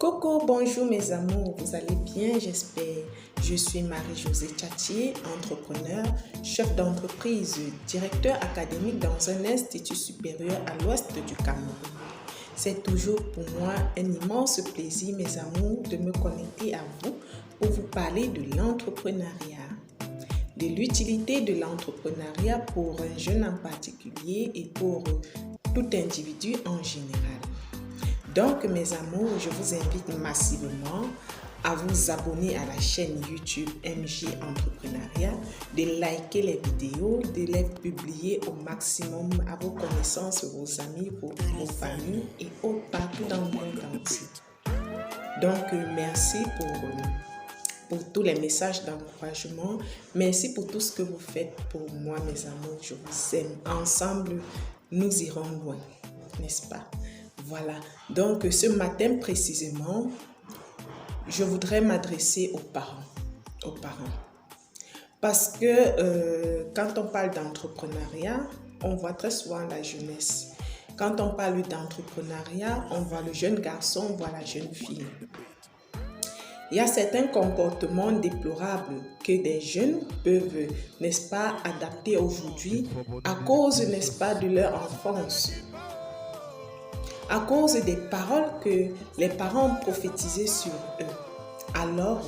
Coucou, bonjour mes amours, vous allez bien, j'espère. Je suis Marie-Josée Tchatier, entrepreneur, chef d'entreprise, directeur académique dans un institut supérieur à l'ouest du Cameroun. C'est toujours pour moi un immense plaisir, mes amours, de me connecter à vous pour vous parler de l'entrepreneuriat, de l'utilité de l'entrepreneuriat pour un jeune en particulier et pour tout individu en général. Donc, mes amours, je vous invite massivement à vous abonner à la chaîne YouTube MJ Entrepreneuriat, de liker les vidéos, de les publier au maximum à vos connaissances, vos amis, vos familles et autres partout dans le monde entier. Donc, merci pour tous les messages d'encouragement. Merci pour tout ce que vous faites pour moi, mes amours. Je vous aime. Ensemble, nous irons loin, n'est-ce pas? Voilà, donc ce matin précisément, je voudrais m'adresser aux parents. Parce que quand on parle d'entrepreneuriat, on voit très souvent la jeunesse. Quand on parle d'entrepreneuriat, on voit le jeune garçon, on voit la jeune fille. Il y a certains comportements déplorables que des jeunes peuvent, n'est-ce pas, adapter aujourd'hui à cause, n'est-ce pas, de leur enfance. À cause des paroles que les parents ont prophétisées sur eux. Alors,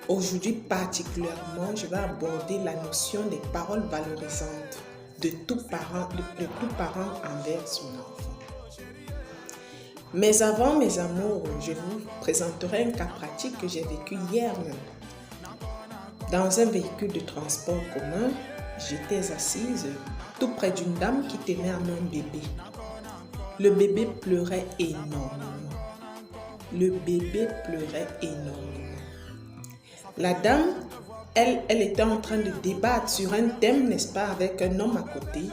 aujourd'hui particulièrement, je vais aborder la notion des paroles valorisantes de tout parent envers son enfant. Mais avant, mes amours, je vous présenterai un cas pratique que j'ai vécu hier même. Dans un véhicule de transport commun, j'étais assise tout près d'une dame qui tenait à main un bébé. Le bébé pleurait énormément. La dame, elle était en train de débattre sur un thème, n'est-ce pas, avec un homme à côté,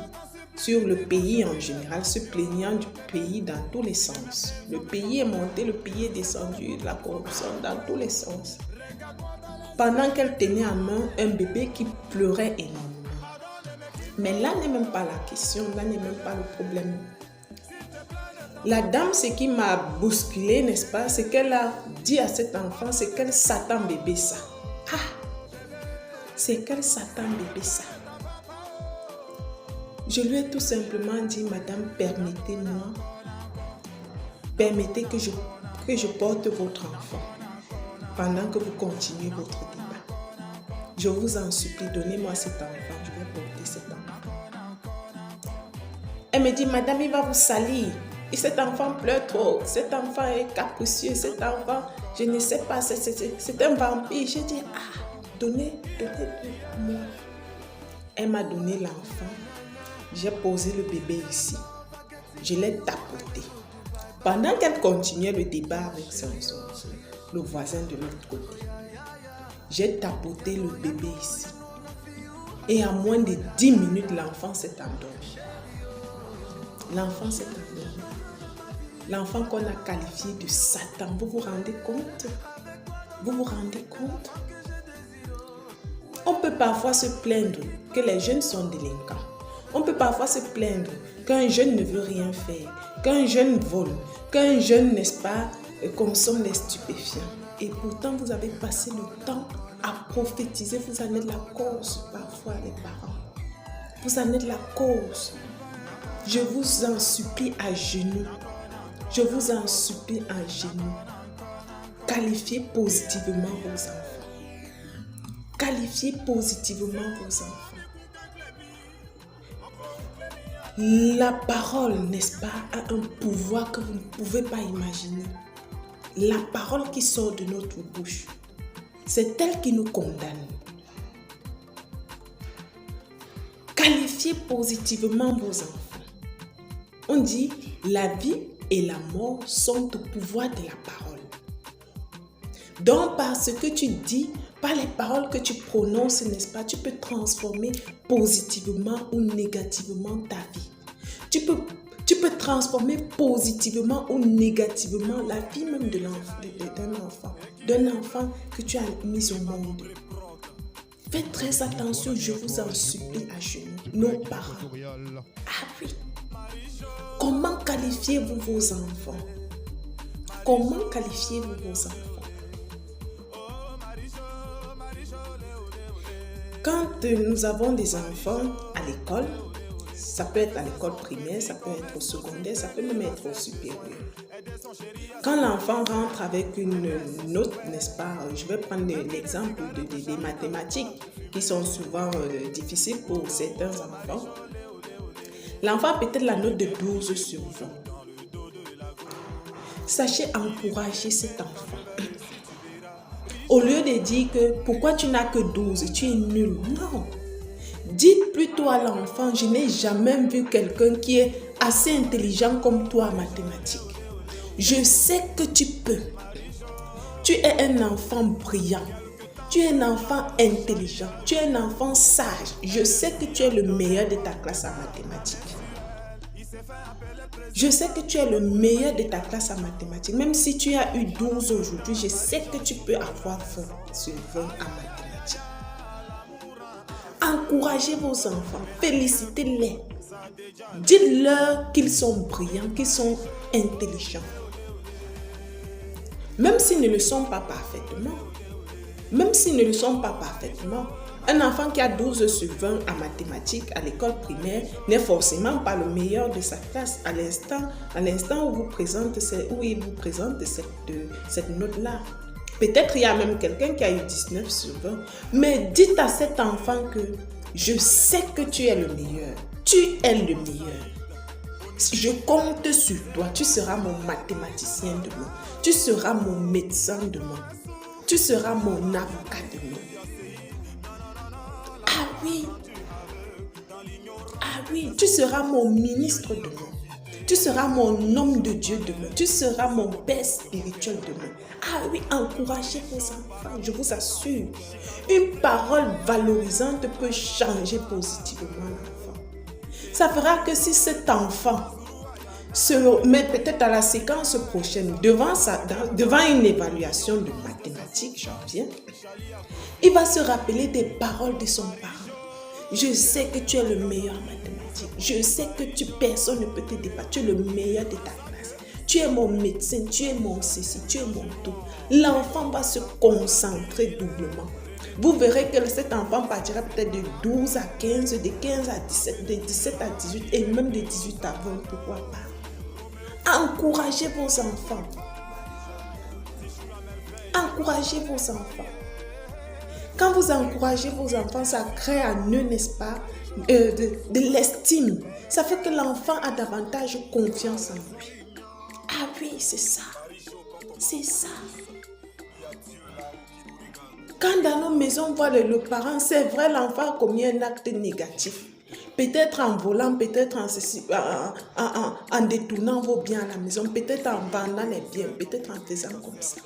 sur le pays en général, se plaignant du pays dans tous les sens. Le pays est monté, le pays est descendu, la corruption dans tous les sens. Pendant qu'elle tenait à main un bébé qui pleurait énormément. Mais là n'est même pas la question, là n'est même pas le problème. La dame, ce qui m'a bousculé, n'est-ce pas, c'est qu'elle a dit à cet enfant, c'est quel Satan bébé ça. Ah, c'est quel Satan bébé ça. Je lui ai tout simplement dit, madame, permettez que je porte votre enfant pendant que vous continuez votre débat. Je vous en supplie, donnez-moi cet enfant, je vais porter cet enfant. Elle me dit, madame, il va vous salir. Et cet enfant pleure trop, cet enfant est capricieux, cet enfant, je ne sais pas, c'est un vampire. J'ai dit, donnez-le-moi. Elle m'a donné l'enfant, j'ai posé le bébé ici, je l'ai tapoté. Pendant qu'elle continuait le débat avec le voisin de l'autre côté, j'ai tapoté le bébé ici. Et en moins de 10 minutes, l'enfant s'est endormi. L'enfant s'est endormi. L'enfant qu'on a qualifié de Satan, vous vous rendez compte? Vous vous rendez compte? On peut parfois se plaindre que les jeunes sont délinquants. On peut parfois se plaindre qu'un jeune ne veut rien faire, qu'un jeune vole, qu'un jeune, n'est-ce pas, consomme des stupéfiants. Et pourtant, vous avez passé le temps à prophétiser. Vous en êtes la cause parfois, les parents. Vous en êtes la cause. Je vous en supplie à genoux. Je vous en supplie à genoux. Qualifiez positivement vos enfants. Qualifiez positivement vos enfants. La parole, n'est-ce pas, a un pouvoir que vous ne pouvez pas imaginer. La parole qui sort de notre bouche, c'est elle qui nous condamne. Qualifiez positivement vos enfants. On dit, la vie et la mort sont au pouvoir de la parole. Donc, par ce que tu dis, par les paroles que tu prononces, n'est-ce pas, tu peux transformer positivement ou négativement ta vie. Tu peux transformer positivement ou négativement la vie même d'un enfant que tu as mis au monde. Faites très attention, je vous en supplie à genoux, nos parents. Ah oui. Comment qualifiez-vous vos enfants? comment qualifiez-vous vos enfants? Quand nous avons des enfants à l'école, ça peut être à l'école primaire, ça peut être au secondaire, ça peut même être au supérieur. Quand l'enfant rentre avec une note, n'est-ce pas, je vais prendre l'exemple des mathématiques qui sont souvent difficiles pour certains enfants. L'enfant a peut-être la note de 12 sur 20. Sachez encourager cet enfant. Au lieu de dire que pourquoi tu n'as que 12, tu es nul. Non. Dites plutôt à l'enfant, je n'ai jamais vu quelqu'un qui est assez intelligent comme toi en mathématiques. Je sais que tu peux. Tu es un enfant brillant. Tu es un enfant intelligent. Tu es un enfant sage. Je sais que tu es le meilleur de ta classe en mathématiques. Je sais que tu es le meilleur de ta classe en mathématiques. Même si tu as eu 12 aujourd'hui, je sais que tu peux avoir 20 sur 20 en mathématiques. Encouragez vos enfants. Félicitez-les. Dites-leur qu'ils sont brillants, qu'ils sont intelligents. Même s'ils ne le sont pas parfaitement. Même s'ils ne le sont pas parfaitement. Un enfant qui a 12 sur 20 en mathématiques à l'école primaire n'est forcément pas le meilleur de sa classe à l'instant où il vous présente cette note-là. Peut-être il y a même quelqu'un qui a eu 19 sur 20. Mais dites à cet enfant que je sais que tu es le meilleur. Tu es le meilleur. Je compte sur toi. Tu seras mon mathématicien demain. Tu seras mon médecin demain. Tu seras mon avocat demain. Ah oui, tu seras mon ministre demain. Tu seras mon homme de Dieu demain. Tu seras mon père spirituel demain. Ah oui, encouragez vos enfants, je vous assure. Une parole valorisante peut changer positivement l'enfant. Ça fera que si cet enfant se met peut-être à la séquence prochaine devant une évaluation de mathématiques, j'en viens, il va se rappeler des paroles de son parent. Je sais que tu es le meilleur en mathématiques. Je sais que personne ne peut te dépasser. Tu es le meilleur de ta classe. Tu es mon médecin, tu es mon ceci, tu es mon tout. L'enfant va se concentrer doublement. Vous verrez que cet enfant partira peut-être de 12 à 15, de 15 à 17, de 17 à 18 et même de 18 à 20, pourquoi pas. Encouragez vos enfants. Encouragez vos enfants. Quand vous encouragez vos enfants, ça crée en eux, n'est-ce pas, de l'estime. Ça fait que l'enfant a davantage confiance en lui. Ah oui, c'est ça. C'est ça. Quand dans nos maisons, on voit le parent, c'est vrai, l'enfant a commis un acte négatif. Peut-être en volant, peut-être en détournant vos biens à la maison, peut-être en vendant les biens, peut-être en faisant comme ça.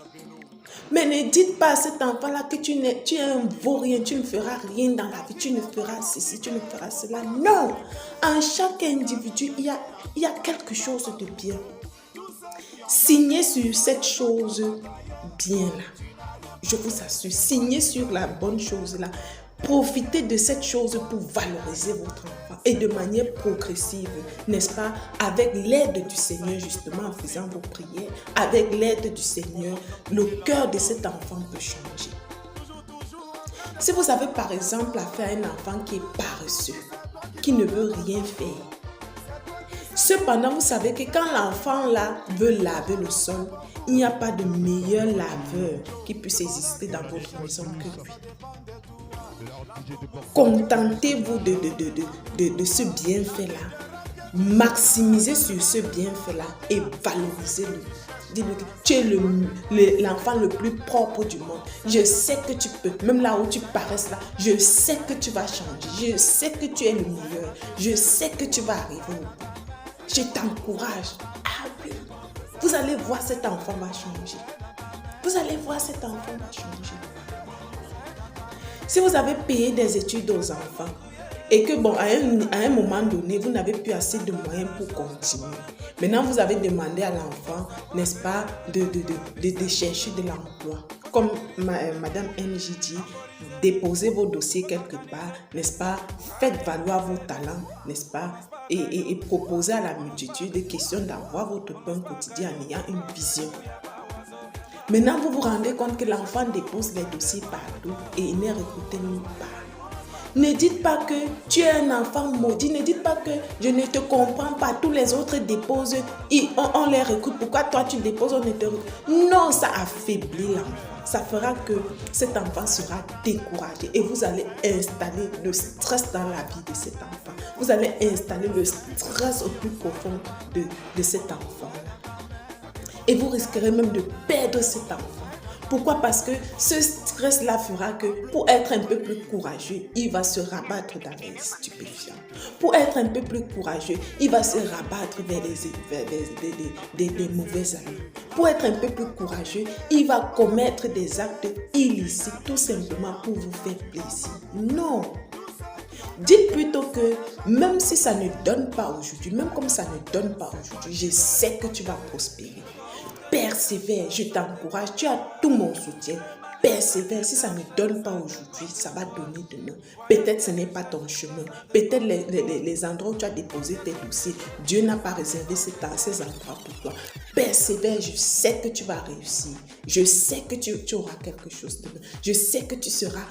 Mais ne dites pas à cet enfant-là que tu es un vaurien, tu ne feras rien dans la vie, tu ne feras ceci, tu ne feras cela. Non! En chaque individu, il y a quelque chose de bien. Signez sur cette chose bien-là. Je vous assure, signez sur la bonne chose-là. Profitez de cette chose pour valoriser votre enfant et de manière progressive, n'est-ce pas, avec l'aide du Seigneur, justement en faisant vos prières, avec l'aide du Seigneur, le cœur de cet enfant peut changer. Si vous avez par exemple affaire à un enfant qui est paresseux, qui ne veut rien faire, cependant vous savez que quand l'enfant là veut laver le sol, il n'y a pas de meilleur laveur qui puisse exister dans votre maison que lui. Contentez-vous de ce bienfait-là. Maximisez sur ce bienfait-là et valorisez-le. Dis-lui que tu es l'enfant le plus propre du monde. Je sais que tu peux. Même là où tu paresses là, je sais que tu vas changer. Je sais que tu es le meilleur. Je sais que tu vas arriver au bout. Je t'encourage. Ah oui. Vous allez voir, cet enfant va changer. Vous allez voir, cet enfant va changer. Si vous avez payé des études aux enfants et que bon, à un moment donné, vous n'avez plus assez de moyens pour continuer. Maintenant, vous avez demandé à l'enfant, n'est-ce pas, de chercher de l'emploi. Comme Madame NJ dit, déposez vos dossiers quelque part, n'est-ce pas, faites valoir vos talents, n'est-ce pas, et proposez à la multitude de questions d'avoir votre pain quotidien en ayant une vision. Maintenant, vous vous rendez compte que l'enfant dépose les dossiers partout et il n'est recruté nulle part. Ne dites pas que tu es un enfant maudit. Ne dites pas que je ne te comprends pas. Tous les autres déposent, on les recrute. Pourquoi toi tu déposes, on ne te recrute? Non, ça affaiblit l'enfant. Ça fera que cet enfant sera découragé et vous allez installer le stress dans la vie de cet enfant. Vous allez installer le stress au plus profond de cet enfant-là. Et vous risquerez même de perdre cet enfant. Pourquoi? Parce que ce stress-là fera que pour être un peu plus courageux, il va se rabattre dans les stupéfiants. Pour être un peu plus courageux, il va se rabattre vers des mauvais amis. Pour être un peu plus courageux, il va commettre des actes illicites tout simplement pour vous faire plaisir. Non! Dites plutôt que même si ça ne donne pas aujourd'hui, même comme ça ne donne pas aujourd'hui, je sais que tu vas prospérer. Persévère, je t'encourage, tu as tout mon soutien. Persévère, si ça ne donne pas aujourd'hui, ça va donner demain. Peut-être ce n'est pas ton chemin. Peut-être les endroits où tu as déposé tes dossiers, Dieu n'a pas réservé ces endroits pour toi. Persévère, je sais que tu vas réussir. Je sais que tu auras quelque chose demain. Je sais que tu seras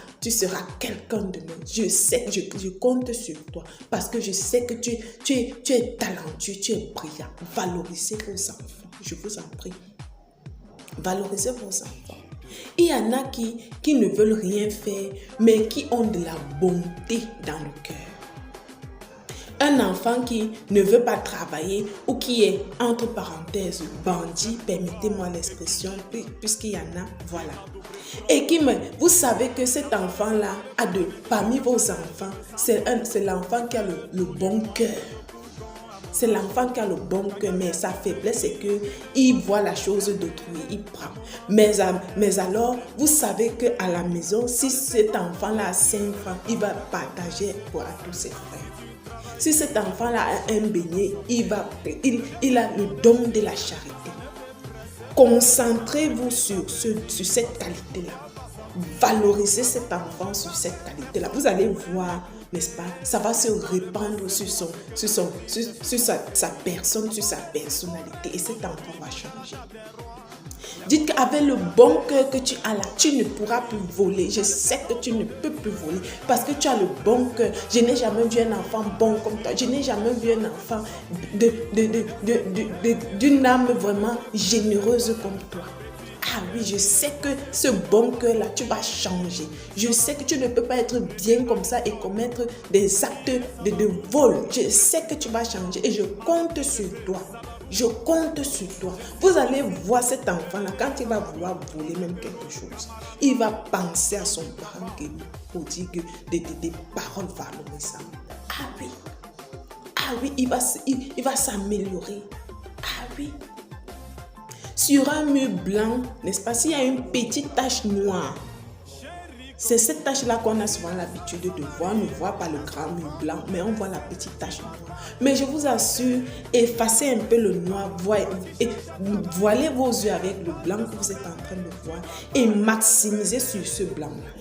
quelqu'un demain. Je sais, je compte sur toi parce que je sais que tu es talentueux, tu es brillant. Valorisez vos enfants, je vous en prie. Valorisez vos enfants. Il y en a qui ne veulent rien faire, mais qui ont de la bonté dans le cœur. Un enfant qui ne veut pas travailler ou qui est, entre parenthèses, bandit, permettez-moi l'expression, puisqu'il y en a, voilà. Et vous savez que cet enfant-là, parmi vos enfants, c'est l'enfant qui a le bon cœur. C'est l'enfant qui a le bon cœur, mais sa faiblesse, c'est qu'il voit la chose d'autrui, il prend. Mais alors, vous savez qu'à la maison, si cet enfant-là a 5 francs, il va partager à tous ses frères. Si cet enfant-là a un beignet, il a le don de la charité. Concentrez-vous sur cette qualité-là. Valorisez cet enfant sur cette qualité-là. Vous allez voir, n'est-ce pas, ça va se répandre sur sa personne, sur sa personnalité et cet enfant va changer. Dites qu'avec le bon cœur que tu as là, tu ne pourras plus voler. Je sais que tu ne peux plus voler parce que tu as le bon cœur. Je n'ai jamais vu un enfant bon comme toi. Je n'ai jamais vu un enfant d'une âme vraiment généreuse comme toi. Ah oui, je sais que ce bon cœur-là, tu vas changer. Je sais que tu ne peux pas être bien comme ça et commettre des actes de vol. Je sais que tu vas changer et je compte sur toi. Je compte sur toi. Vous allez voir cet enfant-là, quand il va vouloir voler même quelque chose, il va penser à son parent pour dire que des paroles valorisantes. Ah oui, il va s'améliorer. Ah oui. Sur un mur blanc, n'est-ce pas, s'il y a une petite tache noire, c'est cette tache-là qu'on a souvent l'habitude de voir. On ne voit pas le grand mur blanc, mais on voit la petite tache noire. Mais je vous assure, effacez un peu le noir, voilez vos yeux avec le blanc que vous êtes en train de voir et maximisez sur ce blanc-là.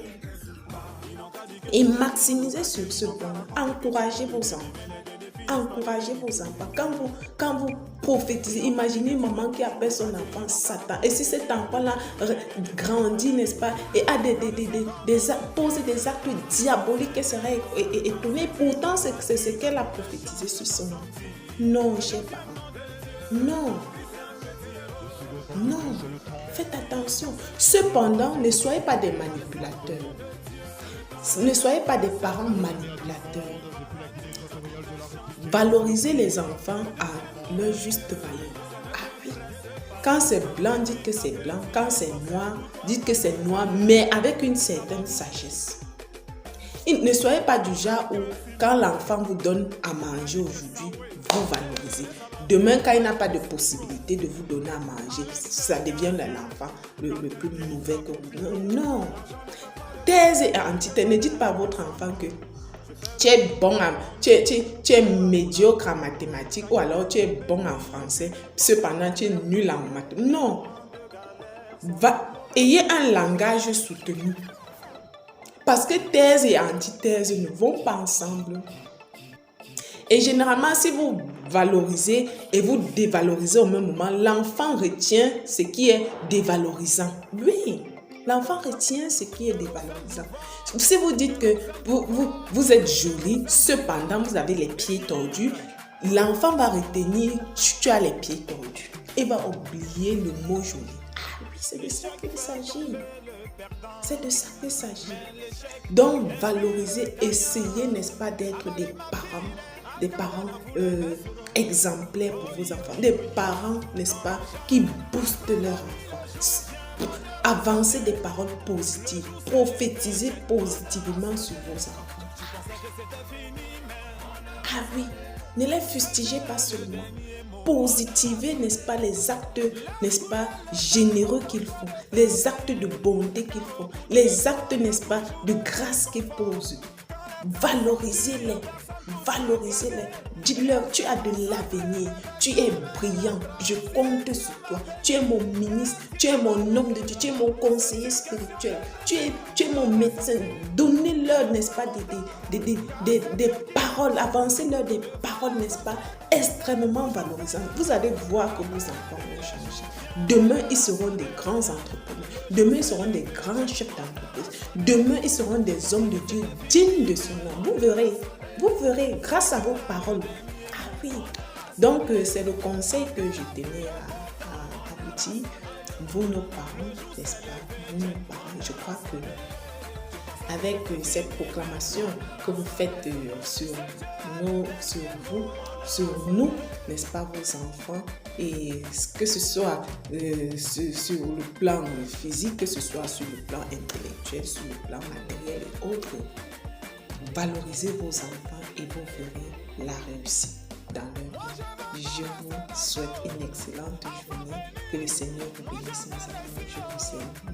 Et maximisez sur ce blanc-là. Encouragez vos enfants. Encouragez vos enfants. Quand vous prophétisez, imaginez une maman qui appelle son enfant Satan. Et si cet enfant-là grandit, n'est-ce pas, et a pose des actes diaboliques, elle sera étonnée. Pourtant, c'est ce qu'elle a prophétisé sur son enfant. Non, chers parents. Non. Non. Faites attention. Cependant, ne soyez pas des manipulateurs. Ne soyez pas des parents manipulateurs. Valorisez les enfants à leur juste valeur. Ah oui. Quand c'est blanc, dites que c'est blanc. Quand c'est noir, dites que c'est noir, mais avec une certaine sagesse. Et ne soyez pas du genre où, quand l'enfant vous donne à manger aujourd'hui, vous valorisez. Demain, quand il n'a pas de possibilité de vous donner à manger, ça devient l'enfant le plus mauvais que vous. Non. Thèse et antithèse. Ne dites pas à votre enfant que tu es bon, tu es médiocre en mathématiques ou alors tu es bon en français, cependant tu es nul en maths. Non. Ayez un langage soutenu. Parce que thèse et antithèse ne vont pas ensemble. Et généralement, si vous valorisez et vous dévalorisez au même moment, l'enfant retient ce qui est dévalorisant. Oui, l'enfant retient ce qui est dévalorisant. Si vous dites que vous êtes jolie, cependant vous avez les pieds tordus, l'enfant va retenir tu as les pieds tordus et va oublier le mot joli. Ah oui, c'est de ça qu'il s'agit. C'est de ça qu'il s'agit. Donc, valoriser, essayez, n'est-ce pas, d'être des parents exemplaires pour vos enfants, des parents, n'est-ce pas, qui boostent leurs enfants. Avancez des paroles positives, prophétisez positivement sur vos enfants. Ah oui, ne les fustigez pas seulement. Positivez, n'est-ce pas, les actes, n'est-ce pas, généreux qu'ils font, les actes de bonté qu'ils font, les actes, n'est-ce pas, de grâce qu'ils posent. Valorisez-les, valorisez-les. Dites-leur, tu as de l'avenir, tu es brillant, je compte sur toi, tu es mon ministre, tu es mon homme de Dieu, tu es mon conseiller spirituel, tu es mon médecin. Donnez-leur, n'est-ce pas, des paroles, avancez-leur des paroles, n'est-ce pas, extrêmement valorisantes. Vous allez voir que vos enfants vont changer. Demain, ils seront des grands entrepreneurs. Demain, ils seront des grands chefs d'entreprise. Demain, ils seront des hommes de Dieu dignes de son nom. Vous verrez, grâce à vos paroles. Ah oui. Donc, c'est le conseil que je tenais à vous dire. Vous, nos parents, n'est-ce pas? Vous, nos parents, je crois que avec cette proclamation que vous faites sur nous, n'est-ce pas, vos enfants, et que ce soit sur le plan physique, que ce soit sur le plan intellectuel, sur le plan matériel et autres, valorisez vos enfants et vous verrez la réussite dans leur vie. Je vous souhaite une excellente journée. Que le Seigneur vous bénisse, mes amis. Je vous aime.